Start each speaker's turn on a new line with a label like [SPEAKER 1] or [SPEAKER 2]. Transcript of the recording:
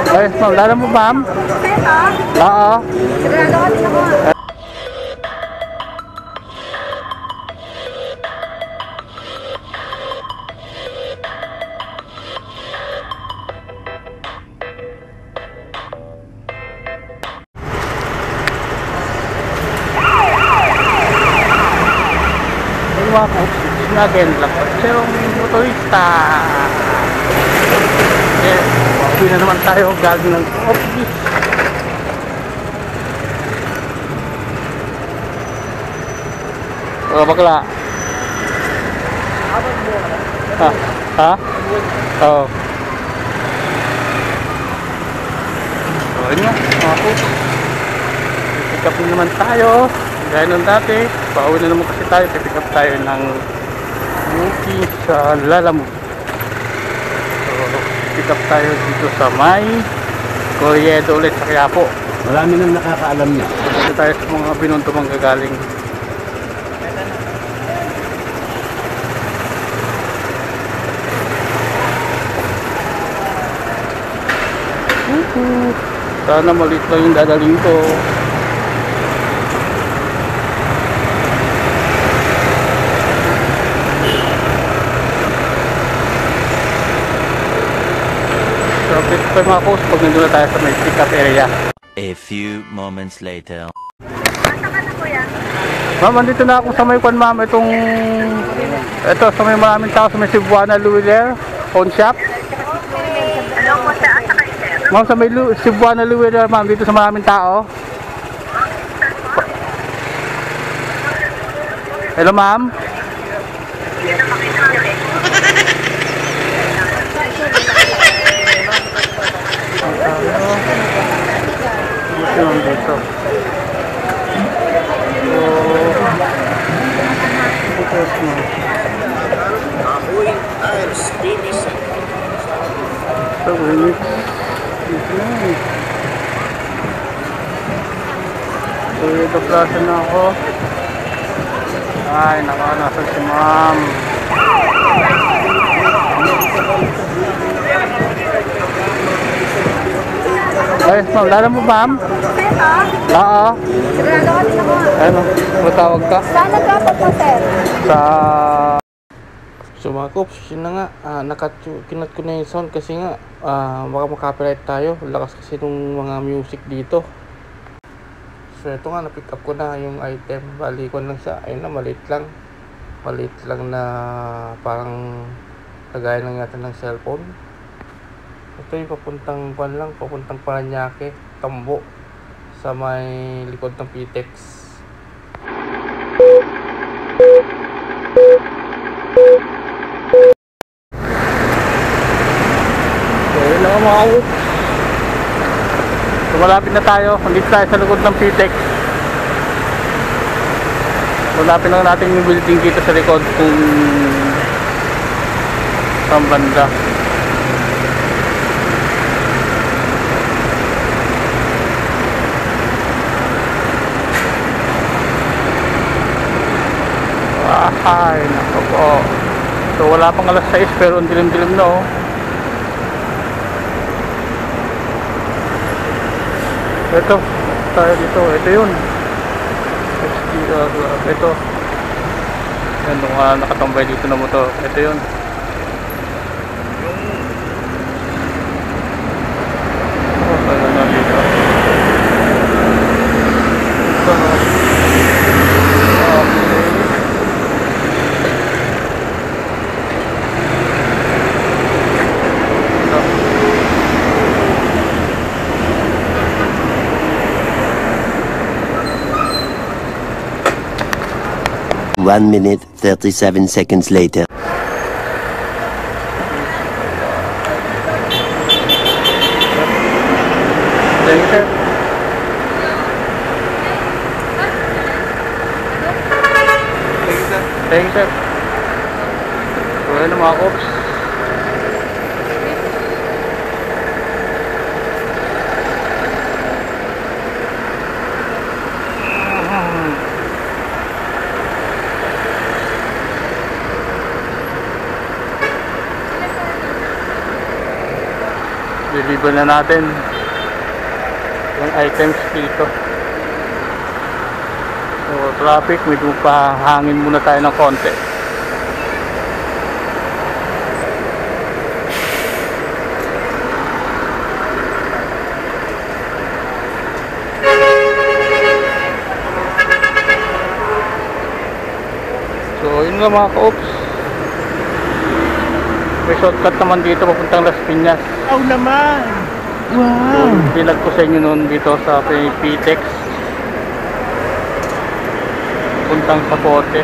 [SPEAKER 1] Ay, ma'am, lala mo, ma'am? Oo. Mga coach natin, lapat siyang motorista. Yes, pauwi na naman tayo galing ng office. Bakla. Ha? Ha? Oo. So, yun nga, mga coach. Pick up na naman tayo. Gaya nung dati, pauwi na naman kasi tayo, pick up tayo ng booking sa Lalamove. So, pick up tayo dito sa may Corriedo ulit sa Quiapo.
[SPEAKER 2] Marami nang nakakaalam niya.
[SPEAKER 1] Dito tayo sa mga Binunto manggagaling. Sana maliit lang yung dadaling ko. Ito mga coach, pag nandun na tayo sa may pick-up area.
[SPEAKER 3] A few moments later.
[SPEAKER 1] Ma'am, andito na ako sa may kwan, ma'am. Ito sa may maraming tao sa may Cebuana Luwiller Pawn Shop. Ma'am, sa may Cebuana Luwiller, ma'am, dito sa maraming tao. Hello, ma'am. Dito. So, dito plaza na ako. Ay, nasa si ma'am. Ay, ma'am, lala mo, ma'am? Oo. Ano? Matawag ka?
[SPEAKER 4] Saan nag-drop po, sir?
[SPEAKER 1] So mga cops, yun na nga, kinat ko na yung sound kasi nga baka makapiright tayo, lakas kasi nung mga music dito. So ito nga, na-pick up ko na yung item, bali ko lang siya, ayun na, maliit lang na parang kagaya lang yata ng cellphone. Ito yung papuntang Paranaque, Tambo, sa may likod ng Pitex. Ayun na mga cops. So malapit na tayo, nandito tayo sa likod ng Pitex. Malapit na natin yung building dito sa likod kung saan banda. Ay, nako po. So wala pang alas 6 pero ang dilim-dilim na oh. Ito, tayo dito. Ito yun. Ito. Yan, nakatambay dito na motor. Ito yun. Saan na dito? Ito no.
[SPEAKER 3] Okay. 1 minute 37 seconds later.
[SPEAKER 1] Thank you, sir. Thank you, sir. So, ayun mga cops. deliver na natin yung items dito. So traffic, medyo pahangin muna tayo ng konti. So yun lang mga ka-oops. May shortcut naman dito papuntang Las Piñas.
[SPEAKER 2] Wow naman!
[SPEAKER 1] So yung bilag ko sa inyo noon dito sa PTEX puntang Zapote.